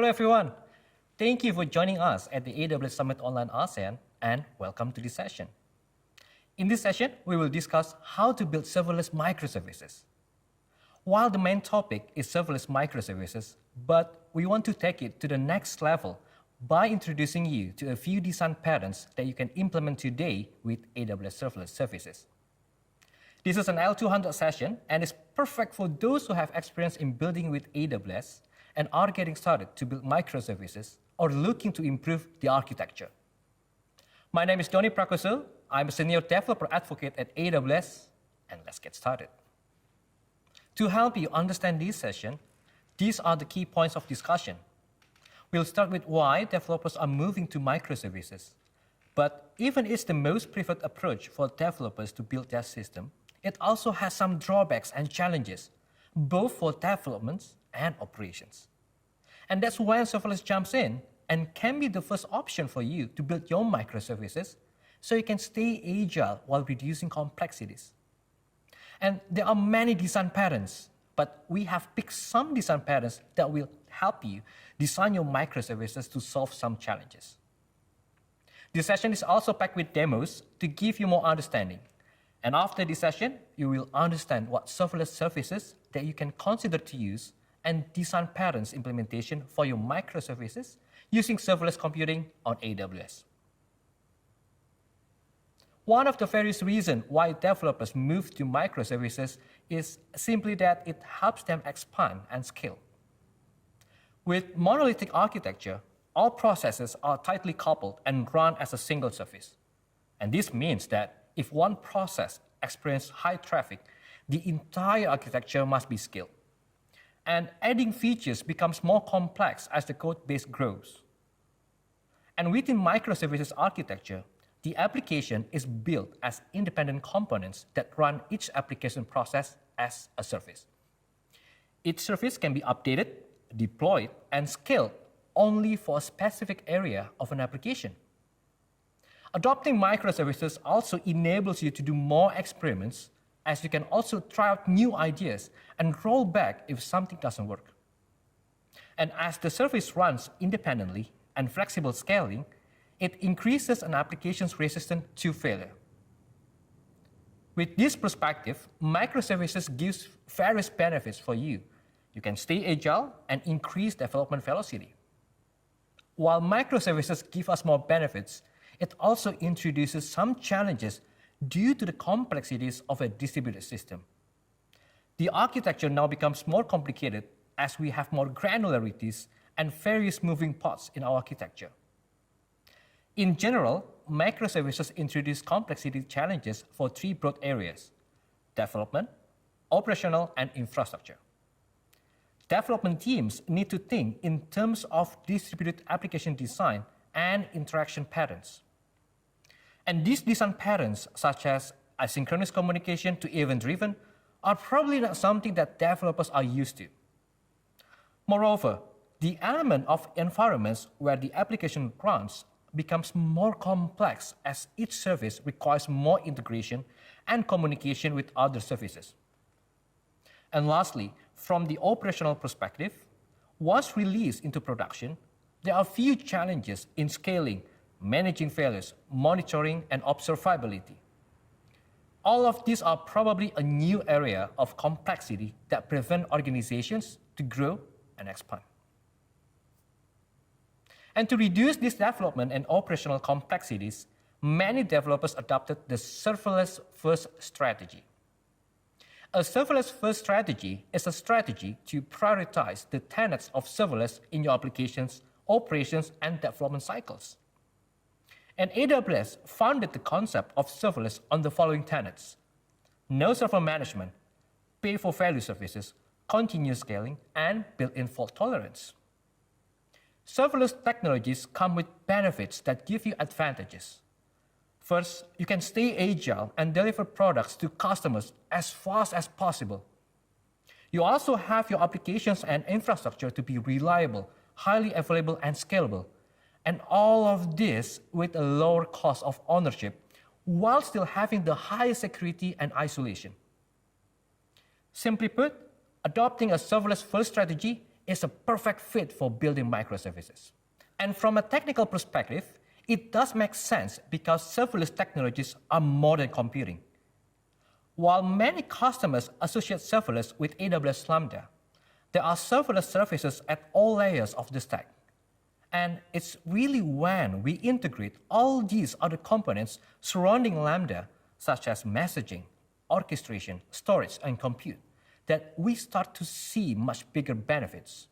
Hello everyone. Thank you for joining us at the AWS Summit Online ASEAN and welcome to this session. In this session, we will discuss how to build serverless microservices. While the main topic is serverless microservices, but we want to take it to the next level by introducing you to a few design patterns that you can implement today with AWS serverless services. This is an L200 session and is perfect for those who have experience in building with AWS and are getting started to build microservices or looking to improve the architecture. My name is Doni Prakoso. I'm a senior developer advocate at AWS, and let's get started. To help you understand this session, these are the key points of discussion. We'll start with why developers are moving to microservices. But even it's the most preferred approach for developers to build their system, it also has some drawbacks and challenges, both for development and operations. And that's when serverless jumps in and can be the first option for you to build your microservices so you can stay agile while reducing complexities. And there are many design patterns, but we have picked some design patterns that will help you design your microservices to solve some challenges. This session is also packed with demos to give you more understanding. And after this session, you will understand what serverless services that you can consider to use and design patterns implementation for your microservices using serverless computing on AWS. One of the various reasons why developers move to microservices is simply that it helps them expand and scale. With monolithic architecture, all processes are tightly coupled and run as a single service. And this means that if one process experiences high traffic, the entire architecture must be scaled. And adding features becomes more complex as the code base grows. And within microservices architecture, the application is built as independent components that run each application process as a service. Each service can be updated, deployed, and scaled only for a specific area of an application. Adopting microservices also enables you to do more experiments, as you can also try out new ideas and roll back if something doesn't work. And as the service runs independently and flexible scaling, it increases an application's resistance to failure. With this perspective, microservices gives various benefits for you. You can stay agile and increase development velocity. While microservices give us more benefits, it also introduces some challenges due to the complexities of a distributed system. The architecture now becomes more complicated as we have more granularities and various moving parts in our architecture. In general, microservices introduce complexity challenges for three broad areas: development, operational, and infrastructure. Development teams need to think in terms of distributed application design and interaction patterns. And these design patterns, such as asynchronous communication to event-driven, are probably not something that developers are used to. Moreover, the element of environments where the application runs becomes more complex as each service requires more integration and communication with other services. And lastly, from the operational perspective, once released into production, there are few challenges in scaling, managing failures, monitoring, and observability. All of these are probably a new area of complexity that prevent organizations to grow and expand. And to reduce this development and operational complexities, many developers adopted the serverless first strategy. A serverless first strategy is a strategy to prioritize the tenets of serverless in your applications, operations, and development cycles. And AWS founded the concept of serverless on the following tenets: no server management, pay-for-value services, continuous scaling, and built-in fault tolerance. Serverless technologies come with benefits that give you advantages. First, you can stay agile and deliver products to customers as fast as possible. You also have your applications and infrastructure to be reliable, highly available, and scalable. And all of this with a lower cost of ownership while still having the highest security and isolation. Simply put, adopting a serverless first strategy is a perfect fit for building microservices. And from a technical perspective, it does make sense because serverless technologies are modern computing. While many customers associate serverless with AWS Lambda, there are serverless services at all layers of the stack. And it's really when we integrate all these other components surrounding Lambda, such as messaging, orchestration, storage, and compute, that we start to see much bigger benefits.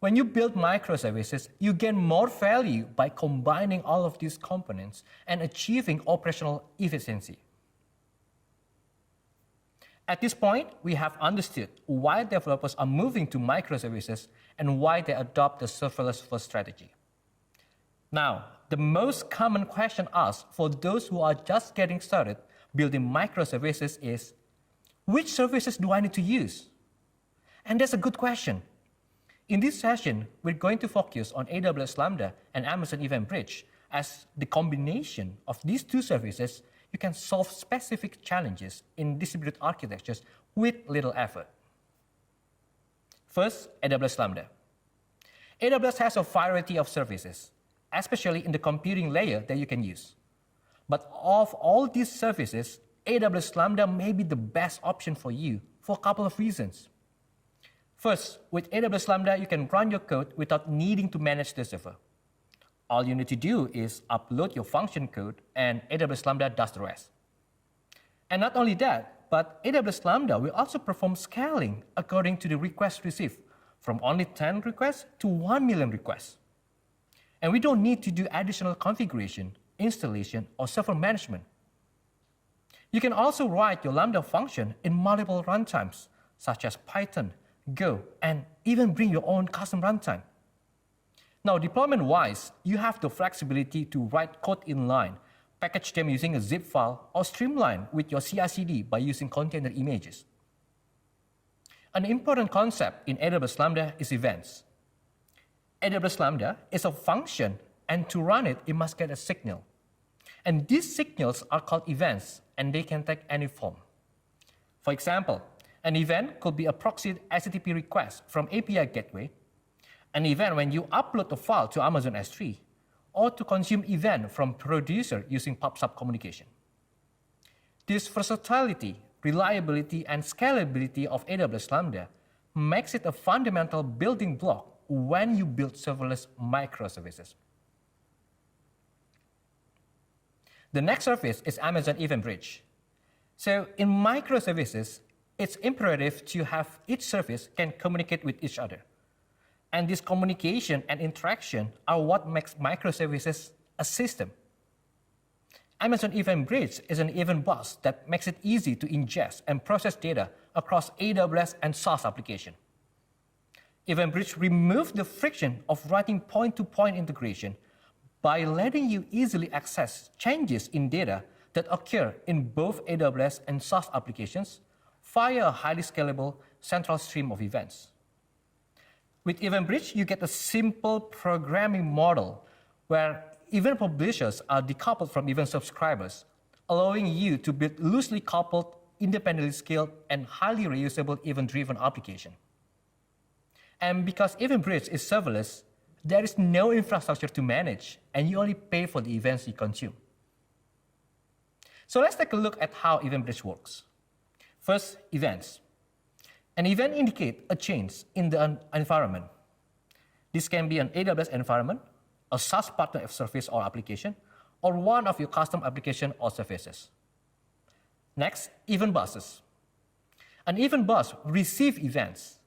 When you build microservices, you gain more value by combining all of these components and achieving operational efficiency. At this point, we have understood why developers are moving to microservices and why they adopt the serverless-first strategy. Now, the most common question asked for those who are just getting started building microservices is, which services do I need to use? And that's a good question. In this session, we're going to focus on AWS Lambda and Amazon Event Bridge, as the combination of these two services you can solve specific challenges in distributed architectures with little effort. First, AWS Lambda. AWS has a variety of services, especially in the computing layer that you can use. But of all these services, AWS Lambda may be the best option for you for a couple of reasons. First, with AWS Lambda, you can run your code without needing to manage the server. All you need to do is upload your function code, and AWS Lambda does the rest. And not only that, but AWS Lambda will also perform scaling according to the requests received, from only 10 requests to 1 million requests. And we don't need to do additional configuration, installation, or server management. You can also write your Lambda function in multiple runtimes, such as Python, Go, and even bring your own custom runtime. Now, deployment-wise, you have the flexibility to write code inline, package them using a zip file, or streamline with your CI/CD by using container images. An important concept in AWS Lambda is events. AWS Lambda is a function, and to run it, it must get a signal. And these signals are called events, and they can take any form. For example, an event could be a proxied HTTP request from API gateway, an event when you upload a file to Amazon S3, or to consume event from producer using PubSub communication. This versatility, reliability, and scalability of AWS Lambda makes it a fundamental building block when you build serverless microservices. The next service is Amazon Event Bridge. So in microservices, it's imperative to have each service can communicate with each other. And this communication and interaction are what makes microservices a system. Amazon Event Bridge is an event bus that makes it easy to ingest and process data across AWS and SaaS applications. Event Bridge removes the friction of writing point-to-point integration by letting you easily access changes in data that occur in both AWS and SaaS applications via a highly scalable central stream of events. With Event Bridge, you get a simple programming model where event publishers are decoupled from event subscribers, allowing you to build loosely coupled, independently scaled, and highly reusable event-driven application. And because Event Bridge is serverless, there is no infrastructure to manage, and you only pay for the events you consume. So let's take a look at how Event Bridge works. First, events. An event indicates a change in the environment. This can be an AWS environment, a SaaS partner service or application, or one of your custom application or services. Next, event buses. An event bus receives events,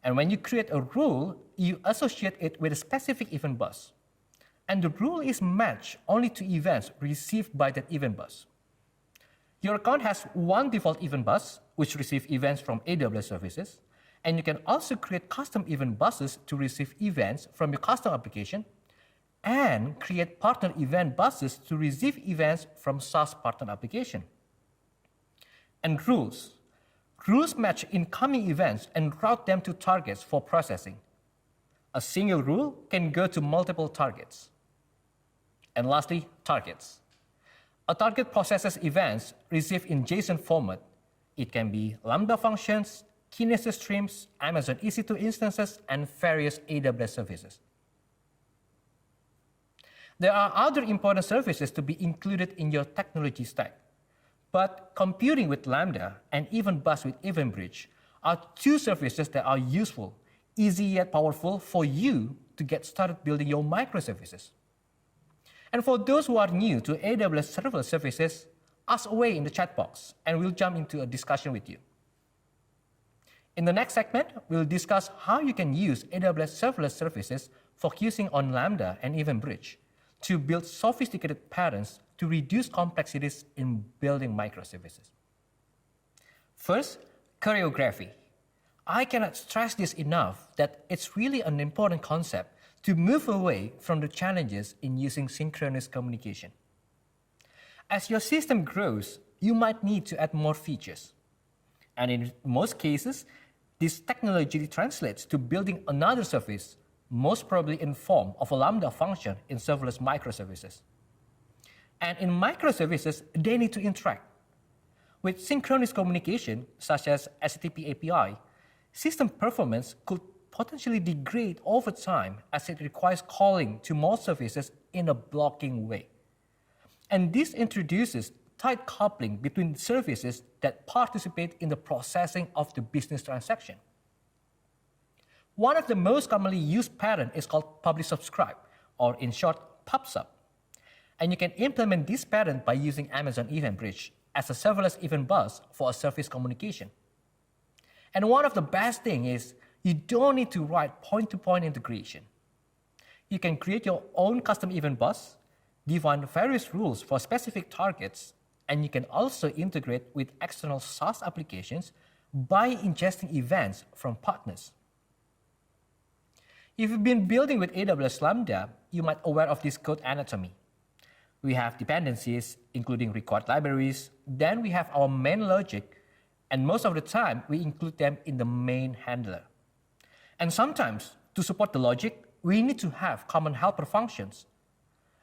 and when you create a rule, you associate it with a specific event bus. And the rule is matched only to events received by that event bus. Your account has one default event bus, which receives events from AWS services, and you can also create custom event buses to receive events from your custom application, and create partner event buses to receive events from SaaS partner application. And rules. Rules match incoming events and route them to targets for processing. A single rule can go to multiple targets. And lastly, targets. A target processes events received in JSON format. It can be Lambda functions, Kinesis streams, Amazon EC2 instances, and various AWS services. There are other important services to be included in your technology stack, but computing with Lambda and even Buzz with Event Bridge are two services that are useful, easy yet powerful for you to get started building your microservices. And for those who are new to AWS Serverless services, ask away in the chat box and we'll jump into a discussion with you. In the next segment, we'll discuss how you can use AWS Serverless services focusing on Lambda and Event Bridge to build sophisticated patterns to reduce complexities in building microservices. First, choreography. I cannot stress this enough that it's really an important concept to move away from the challenges in using synchronous communication. As your system grows, you might need to add more features. And in most cases, this technology translates to building another service, most probably in form of a Lambda function in serverless microservices. And in microservices, they need to interact. With synchronous communication, such as HTTP API, system performance could potentially degrade over time as it requires calling to more services in a blocking way. And this introduces tight coupling between services that participate in the processing of the business transaction. One of the most commonly used patterns is called publish subscribe, or in short, PubSub. And you can implement this pattern by using Amazon Event Bridge as a serverless event bus for a service communication. And one of the best things is you don't need to write point-to-point integration. You can create your own custom event bus, define various rules for specific targets, and you can also integrate with external SaaS applications by ingesting events from partners. If you've been building with AWS Lambda, you might be aware of this code anatomy. We have dependencies, including required libraries, then we have our main logic, and most of the time, we include them in the main handler. And sometimes, to support the logic, we need to have common helper functions.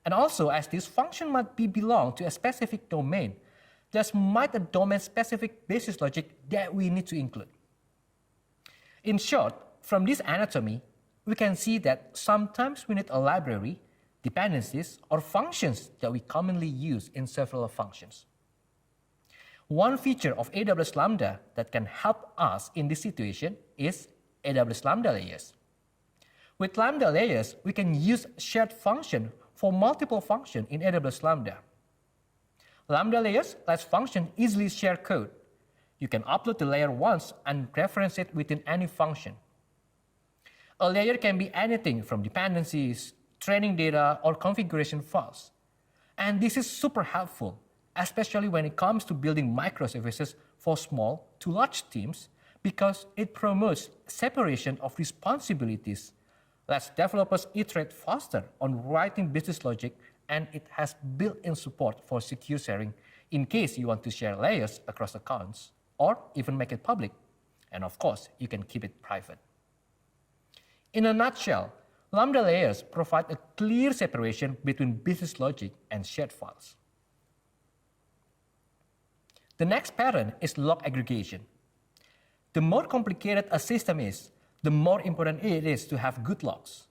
And also, as this function might belong to a specific domain, there's might a domain-specific basis logic that we need to include. In short, from this anatomy, we can see that sometimes we need a library, dependencies, or functions that we commonly use in serverless functions. One feature of AWS Lambda that can help us in this situation is AWS Lambda layers. With Lambda layers, we can use shared function for multiple functions in AWS Lambda. Lambda layers lets functions easily share code. You can upload the layer once and reference it within any function. A layer can be anything from dependencies, training data, or configuration files. And this is super helpful, especially when it comes to building microservices for small to large teams, because it promotes separation of responsibilities, lets developers iterate faster on writing business logic, and it has built-in support for secure sharing in case you want to share layers across accounts, or even make it public. And of course, you can keep it private. In a nutshell, Lambda layers provide a clear separation between business logic and shared files. The next pattern is log aggregation. The more complicated a system is, the more important it is to have good logs.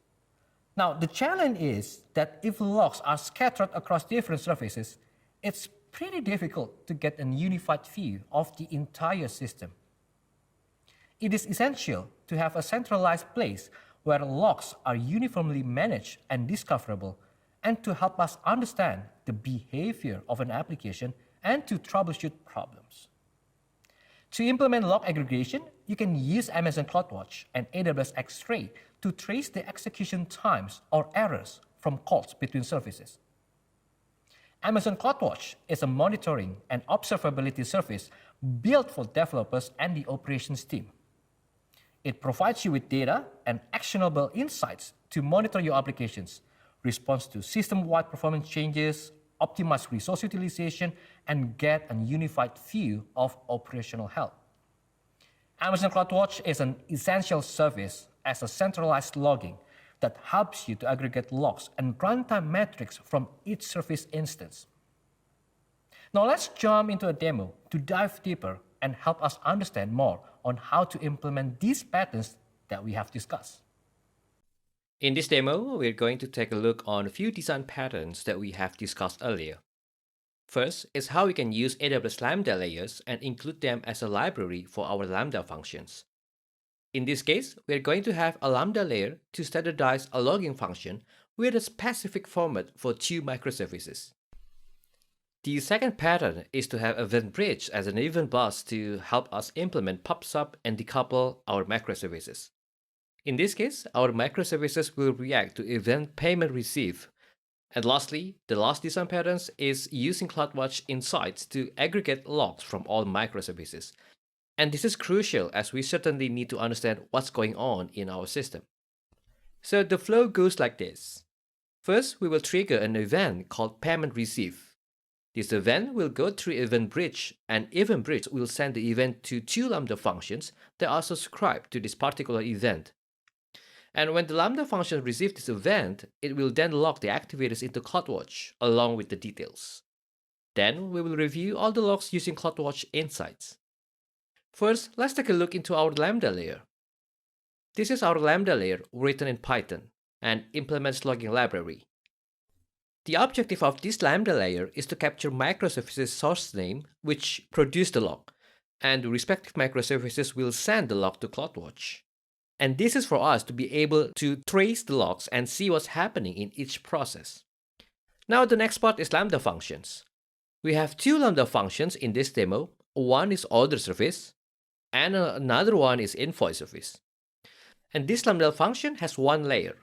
Now, the challenge is that if logs are scattered across different services, it's pretty difficult to get a unified view of the entire system. It is essential to have a centralized place where logs are uniformly managed and discoverable, and to help us understand the behavior of an application and to troubleshoot problems. To implement log aggregation, you can use Amazon CloudWatch and AWS X-Ray to trace the execution times or errors from calls between services. Amazon CloudWatch is a monitoring and observability service built for developers and the operations team. It provides you with data and actionable insights to monitor your applications, respond to system-wide performance changes, optimize resource utilization, and get a unified view of operational health. Amazon CloudWatch is an essential service as a centralized logging that helps you to aggregate logs and runtime metrics from each service instance. Now let's jump into a demo to dive deeper and help us understand more on how to implement these patterns that we have discussed. In this demo, we're going to take a look on a few design patterns that we have discussed earlier. First is how we can use AWS Lambda layers and include them as a library for our Lambda functions. In this case, we're going to have a Lambda layer to standardize a logging function with a specific format for 2 microservices. The second pattern is to have Event Bridge as an event bus to help us implement PubSub and decouple our microservices. In this case, our microservices will react to event payment receive. And lastly, the last design patterns is using CloudWatch Insights to aggregate logs from all microservices. And this is crucial as we certainly need to understand what's going on in our system. So the flow goes like this. First, we will trigger an event called payment receive. This event will go through Event Bridge, and Event Bridge will send the event to 2 Lambda functions that are subscribed to this particular event. And when the Lambda function receives this event, it will then log the activators into CloudWatch along with the details. Then we will review all the logs using CloudWatch Insights. First, let's take a look into our Lambda layer. This is our Lambda layer written in Python and implements logging library. The objective of this Lambda layer is to capture microservices source name which produce the log, and the respective microservices will send the log to CloudWatch. And this is for us to be able to trace the logs and see what's happening in each process. Now the next part is Lambda functions. We have 2 Lambda functions in this demo. One is order service, and another one is invoice service. And this Lambda function has one layer.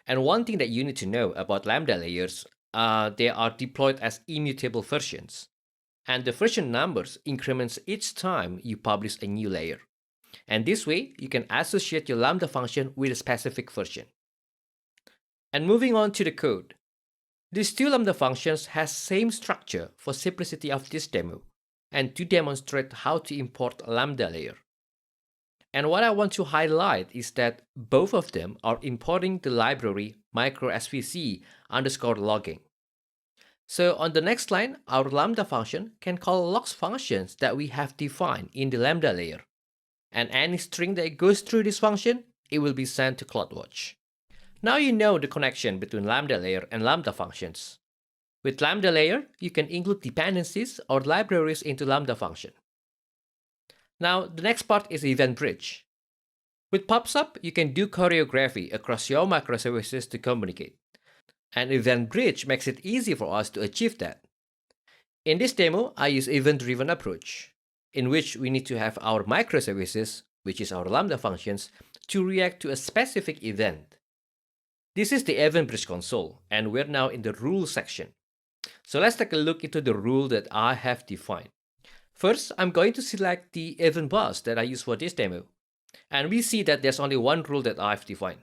And one thing that you need to know about Lambda layers, they are deployed as immutable versions. And the version numbers increments each time you publish a new layer. And this way, you can associate your Lambda function with a specific version. And moving on to the code. These 2 Lambda functions has same structure for simplicity of this demo, and to demonstrate how to import a Lambda layer. And what I want to highlight is that both of them are importing the library microsvc_logging. So on the next line, our Lambda function can call logs functions that we have defined in the Lambda layer. And any string that goes through this function, it will be sent to CloudWatch. Now you know the connection between Lambda layer and Lambda functions. With Lambda layer, you can include dependencies or libraries into Lambda function. Now the next part is Event Bridge. With PubSub, you can do choreography across your microservices to communicate. And Event Bridge makes it easy for us to achieve that. In this demo, I use event-driven approach, in which we need to have our microservices, which is our Lambda functions, to react to a specific event. This is the Event Bridge console, and we're now in the rule section. So let's take a look into the rule that I have defined. First, I'm going to select the event bus that I use for this demo. And we see that there's only one rule that I've defined.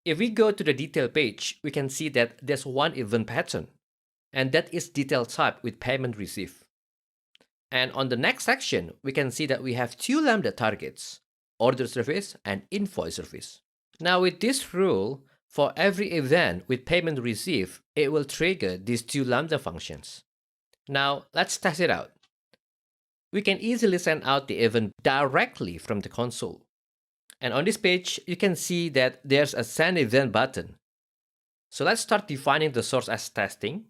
If we go to the detail page, we can see that there's one event pattern, and that is detail type with payment receive. And on the next section, we can see that we have 2 Lambda targets, order service and invoice service. Now with this rule, for every event with payment receive, it will trigger these 2 Lambda functions. Now let's test it out. We can easily send out the event directly from the console. And on this page, you can see that there's a send event button. So let's start defining the source as testing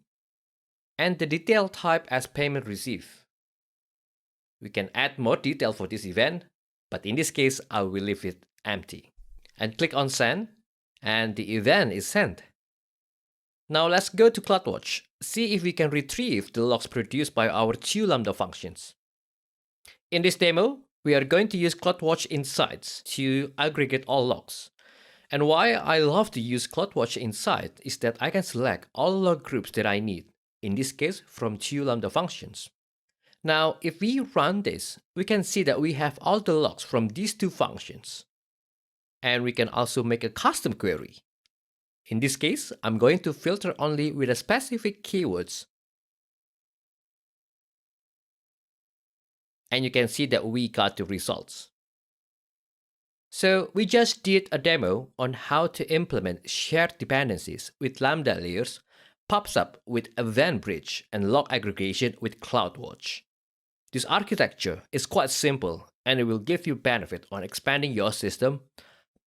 and the detail type as payment receive. We can add more detail for this event, but in this case, I will leave it empty. And click on send, and the event is sent. Now let's go to CloudWatch, see if we can retrieve the logs produced by our 2 Lambda functions. In this demo, we are going to use CloudWatch Insights to aggregate all logs. And why I love to use CloudWatch Insight is that I can select all log groups that I need, in this case from 2 Lambda functions. Now, if we run this, we can see that we have all the logs from these 2 functions. And we can also make a custom query. In this case, I'm going to filter only with a specific keywords. And you can see that we got the results. So we just did a demo on how to implement shared dependencies with Lambda layers, PubSub with Event Bridge, and log aggregation with CloudWatch. This architecture is quite simple and it will give you benefit on expanding your system,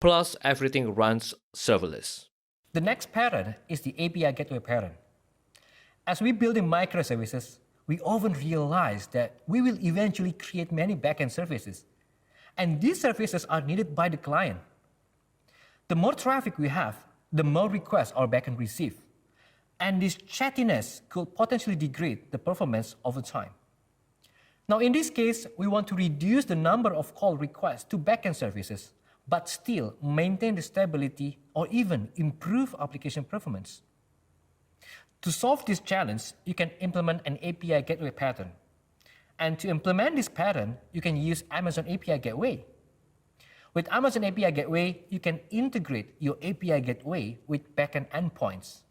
plus everything runs serverless. The next pattern is the API gateway pattern. As we build in microservices, we often realize that we will eventually create many backend services, and these services are needed by the client. The more traffic we have, the more requests our backend receive, and this chattiness could potentially degrade the performance over time. Now, in this case, we want to reduce the number of call requests to backend services, but still maintain the stability or even improve application performance. To solve this challenge, you can implement an API gateway pattern. And to implement this pattern, you can use Amazon API Gateway. With Amazon API Gateway, you can integrate your API gateway with backend endpoints.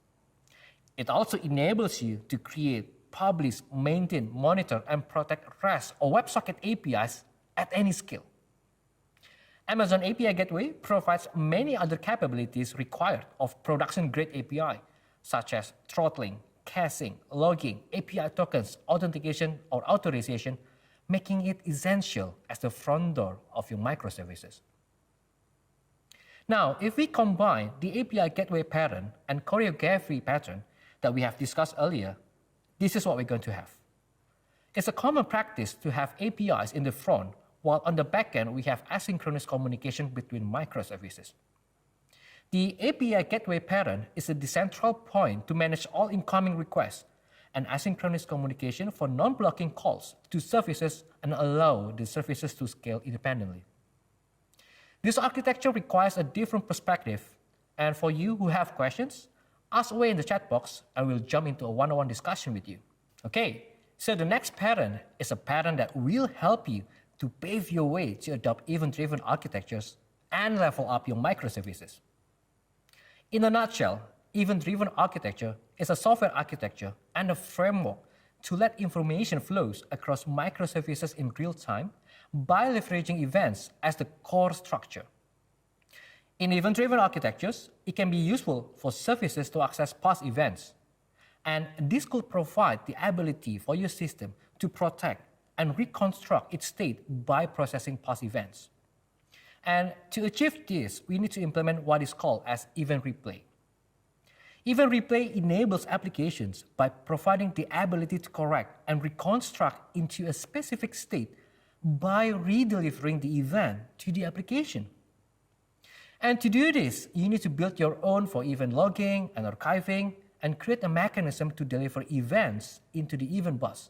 It also enables you to create, publish, maintain, monitor, and protect REST or WebSocket APIs at any scale. Amazon API Gateway provides many other capabilities required of production-grade API, such as throttling, caching, logging, API tokens, authentication, or authorization, making it essential as the front door of your microservices. Now, if we combine the API gateway pattern and choreography pattern that we have discussed earlier, this is what we're going to have. It's a common practice to have APIs in the front, while on the back end, we have asynchronous communication between microservices. The API gateway pattern is a central point to manage all incoming requests and asynchronous communication for non-blocking calls to services and allow the services to scale independently. This architecture requires a different perspective, and for you who have questions, ask away in the chat box and we'll jump into a one-on-one discussion with you. Okay, so the next pattern is a pattern that will help you to pave your way to adopt event-driven architectures and level up your microservices. In a nutshell, event-driven architecture is a software architecture and a framework to let information flows across microservices in real time by leveraging events as the core structure. In event-driven architectures, it can be useful for services to access past events, and this could provide the ability for your system to protect and reconstruct its state by processing past events. And to achieve this, we need to implement what is called as event replay. Event replay enables applications by providing the ability to correct and reconstruct into a specific state by redelivering the event to the application. And to do this, you need to build your own for event logging and archiving and create a mechanism to deliver events into the event bus.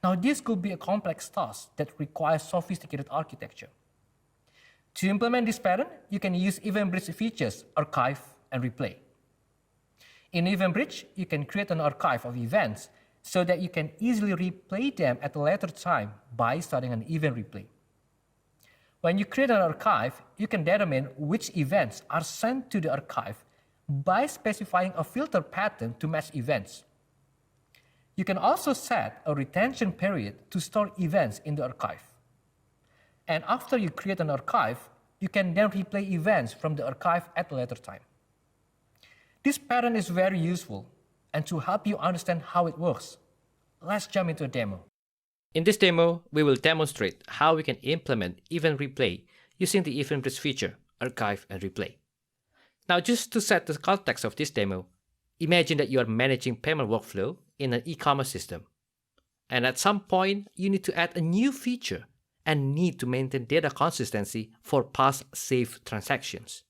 Now, this could be a complex task that requires sophisticated architecture. To implement this pattern, you can use Event Bridge features, archive, and replay. In Event Bridge, you can create an archive of events so that you can easily replay them at a later time by starting an event replay. When you create an archive, you can determine which events are sent to the archive by specifying a filter pattern to match events. You can also set a retention period to store events in the archive. And after you create an archive, you can then replay events from the archive at a later time. This pattern is very useful, and to help you understand how it works, let's jump into a demo. In this demo, we will demonstrate how we can implement event replay using the Event Bridge feature, archive and replay. Now, just to set the context of this demo, imagine that you are managing payment workflow in an e-commerce system. And at some point, you need to add a new feature and need to maintain data consistency for past saved transactions.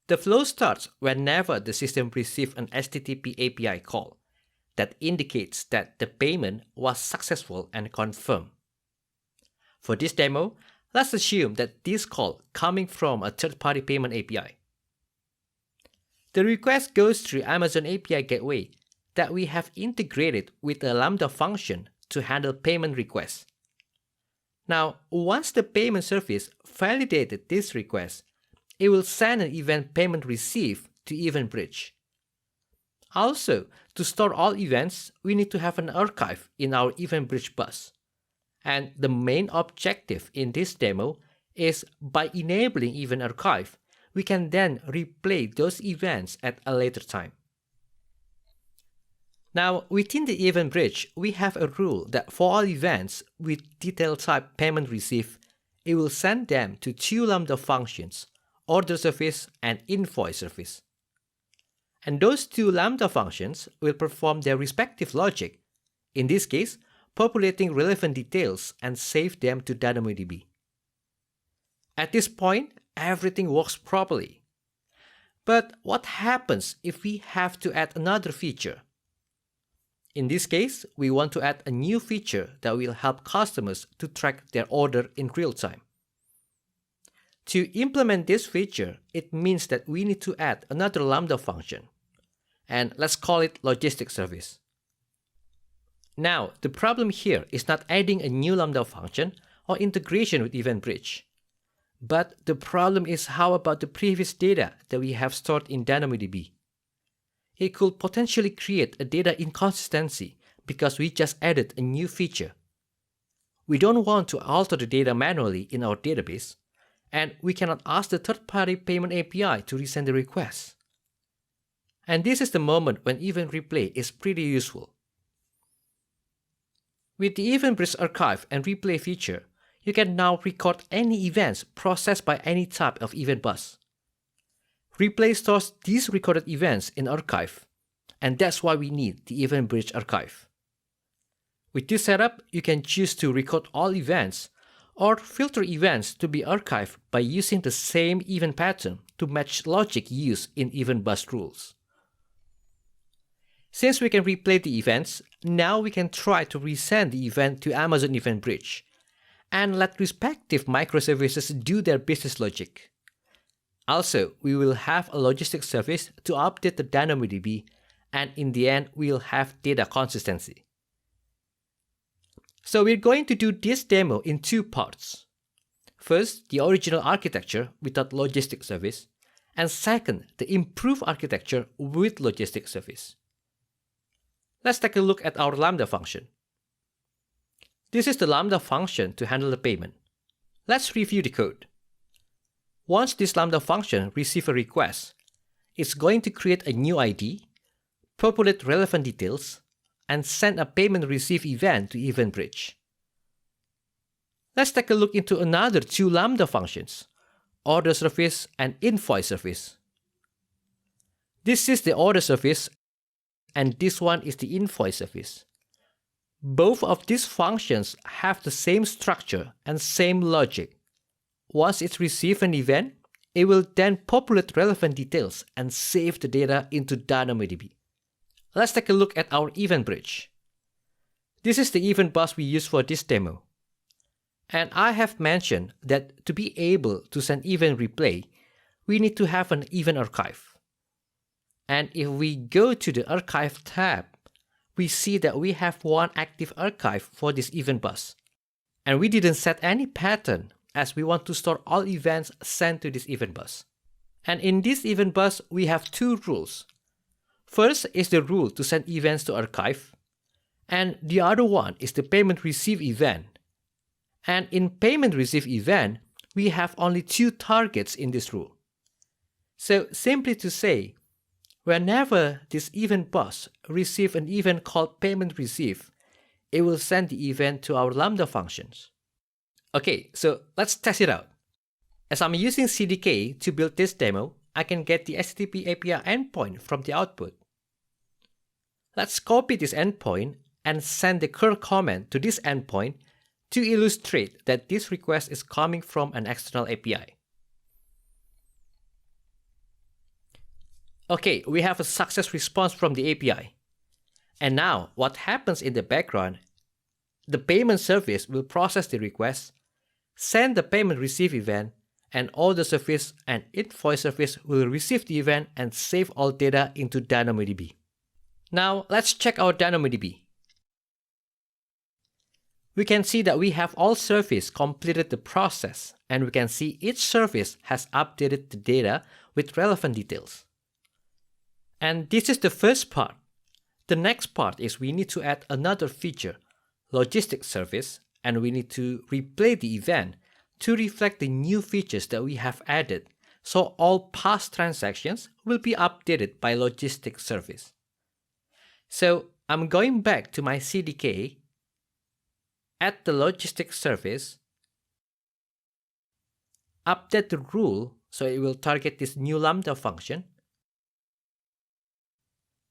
The flow starts whenever the system receives an HTTP API call that indicates that the payment was successful and confirmed. For this demo, let's assume that this call coming from a third-party payment API. The request goes through Amazon API Gateway that we have integrated with a Lambda function to handle payment requests. Now, once the payment service validated this request, it will send an event payment receive to Event Bridge. Also, to store all events, we need to have an archive in our Event Bridge bus. And the main objective in this demo is by enabling Event Archive, we can then replay those events at a later time. Now, within the Event Bridge, we have a rule that for all events with detail type payment received, it will send them to two Lambda functions, order service and invoice service. And those two Lambda functions will perform their respective logic, in this case, populating relevant details and save them to DynamoDB. At this point, everything works properly. But what happens if we have to add another feature? In this case, we want to add a new feature that will help customers to track their order in real time. To implement this feature, it means that we need to add another Lambda function, and let's call it logistics service. Now, the problem here is not adding a new Lambda function or integration with Event Bridge. But the problem is how about the previous data that we have stored in DynamoDB? It could potentially create a data inconsistency because we just added a new feature. We don't want to alter the data manually in our database, and we cannot ask the third-party payment API to resend the request. And this is the moment when Event Replay is pretty useful. With the Event Bridge Archive and Replay feature, you can now record any events processed by any type of event bus. Replay stores these recorded events in archive, and that's why we need the Event Bridge Archive. With this setup, you can choose to record all events or filter events to be archived by using the same event pattern to match logic used in event bus rules. Since we can replay the events, now we can try to resend the event to Amazon Event Bridge and let respective microservices do their business logic. Also, we will have a logistics service to update the DynamoDB, and in the end, we'll have data consistency. So we're going to do this demo in two parts. First, the original architecture without logistics service, and second, the improved architecture with logistics service. Let's take a look at our Lambda function. This is the Lambda function to handle the payment. Let's review the code. Once this Lambda function receives a request, it's going to create a new ID, populate relevant details, and send a payment receive event to Event Bridge. Let's take a look into another two Lambda functions, order service and invoice service. This is the order service, and this one is the invoice service. Both of these functions have the same structure and same logic. Once it receives an event, it will then populate relevant details and save the data into DynamoDB. Let's take a look at our Event Bridge. This is the event bus we use for this demo. And I have mentioned that to be able to send event replay, we need to have an event archive. And if we go to the Archive tab, we see that we have one active archive for this event bus. And we didn't set any pattern as we want to store all events sent to this event bus. And in this event bus, we have two rules. First is the rule to send events to archive, and the other one is the payment receive event. And in payment receive event, we have only two targets in this rule. So simply to say, whenever this event bus receives an event called payment receive, it will send the event to our Lambda functions. Okay, so let's test it out. As I'm using CDK to build this demo, I can get the HTTP API endpoint from the output. Let's copy this endpoint and send the curl command to this endpoint to illustrate that this request is coming from an external API. Okay, we have a success response from the API. And now, what happens in the background, the payment service will process the request, send the payment receive event, and order service and invoice service will receive the event and save all data into DynamoDB. Now, let's check our DynamoDB. We can see that we have all service completed the process, and we can see each service has updated the data with relevant details. And this is the first part. The next part is we need to add another feature, logistics service, and we need to replay the event to reflect the new features that we have added, so all past transactions will be updated by logistics service. So I'm going back to my CDK, add the logistics service, update the rule so it will target this new Lambda function,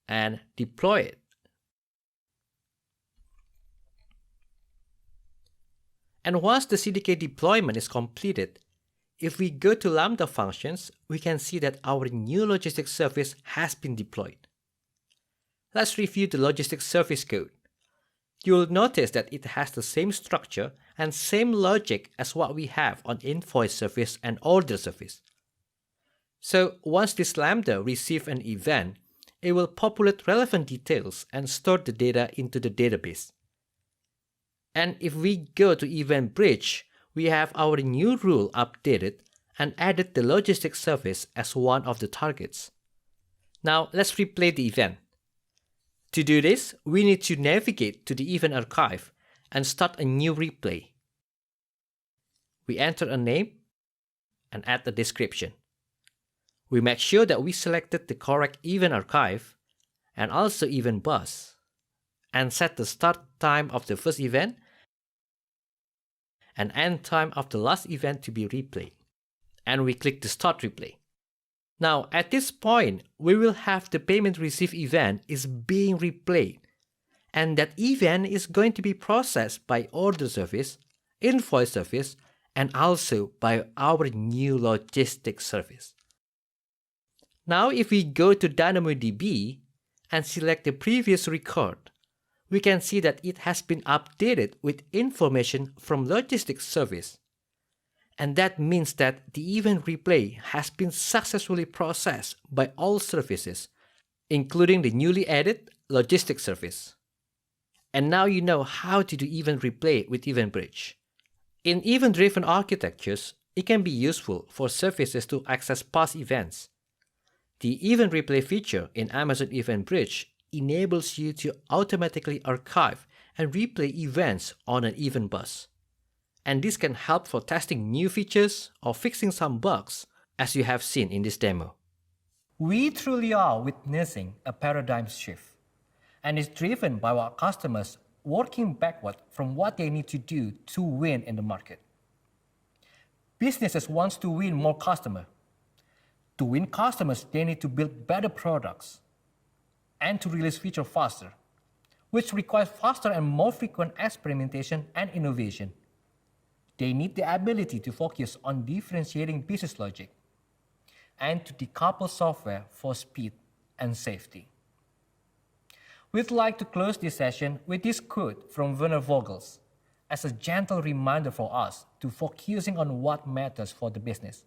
and deploy it. And once the CDK deployment is completed, if we go to Lambda functions, we can see that our new logistics service has been deployed. Let's review the logistics service code. You will notice that it has the same structure and same logic as what we have on invoice service and order service. So once this Lambda receives an event, it will populate relevant details and store the data into the database. And if we go to Event Bridge, we have our new rule updated and added the logistics service as one of the targets. Now let's replay the event. To do this, we need to navigate to the event archive and start a new replay. We enter a name and add a description. We make sure that we selected the correct event archive and also event bus, and set the start time of the first event and end time of the last event to be replayed. And we click the start replay. Now at this point, we will have the payment receive event is being replayed, and that event is going to be processed by order service, invoice service, and also by our new logistics service. Now if we go to DynamoDB and select the previous record, we can see that it has been updated with information from logistics service. And that means that the event replay has been successfully processed by all services, including the newly added logistics service. And now you know how to do event replay with Event Bridge. In event-driven architectures, it can be useful for services to access past events. The event replay feature in Amazon Event Bridge enables you to automatically archive and replay events on an event bus. And this can help for testing new features or fixing some bugs, as you have seen in this demo. We truly are witnessing a paradigm shift, and it's driven by our customers working backward from what they need to do to win in the market. Businesses want to win more customers. To win customers, they need to build better products and to release features faster, which requires faster and more frequent experimentation and innovation. They need the ability to focus on differentiating business logic and to decouple software for speed and safety. We'd like to close this session with this quote from Werner Vogels as a gentle reminder for us to focusing on what matters for the business.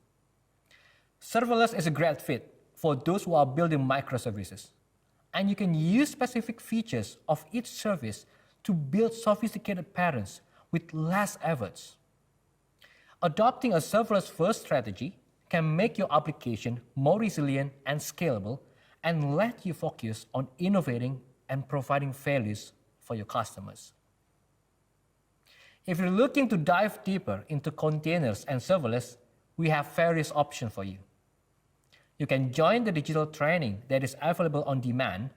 Serverless is a great fit for those who are building microservices, and you can use specific features of each service to build sophisticated patterns with less efforts. Adopting a serverless-first strategy can make your application more resilient and scalable and let you focus on innovating and providing values for your customers. If you're looking to dive deeper into containers and serverless, we have various options for you. You can join the digital training that is available on demand.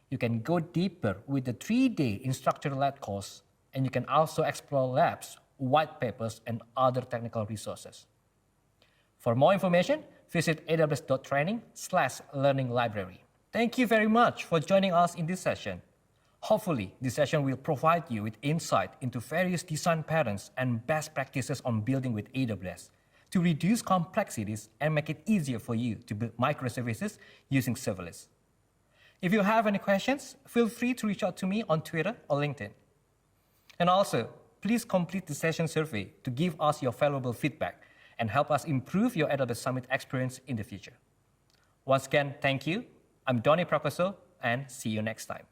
You can go deeper with the 3-day instructor-led course, and you can also explore labs, white papers, and other technical resources. For more information, visit aws.training/learning library. Thank you very much for joining us in this session. Hopefully, this session will provide you with insight into various design patterns and best practices on building with AWS to reduce complexities and make it easier for you to build microservices using serverless. If you have any questions, feel free to reach out to me on Twitter or LinkedIn. And also, please complete the session survey to give us your valuable feedback and help us improve your AWS Summit experience in the future. Once again, thank you. I'm Donny Prakoso, and see you next time.